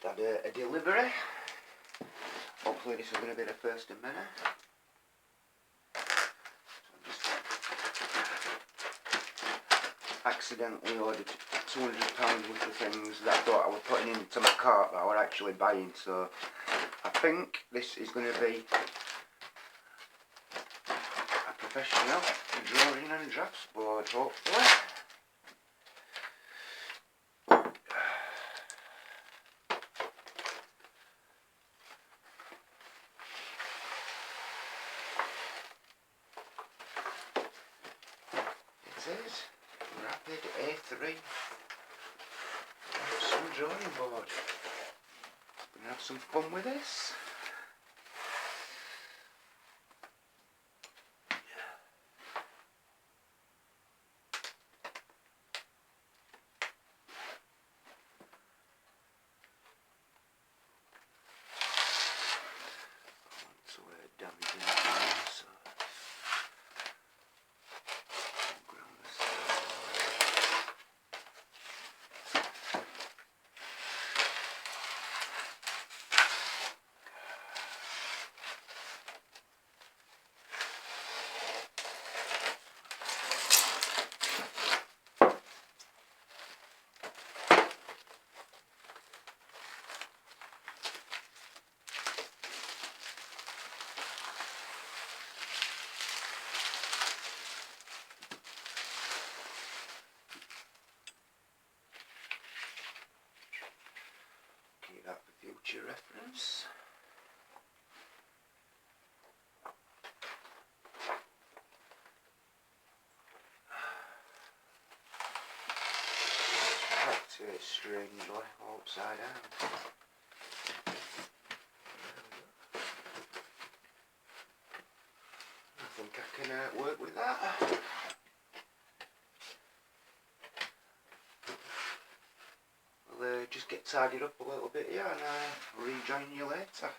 Had a delivery. Hopefully this is going to be the first of many. So I just accidentally ordered £200 worth of things that I thought I was putting into my cart that I was actually buying, so I think this is going to be a professional drawing and drafts board, hopefully. It is Rapid A3 some drawing board. Gonna have some fun with this. So damage anything, so keep that for future reference. Packed it strangely, upside down. I think I can work with that. I'll just get tidied up a little bit here and rejoin you later.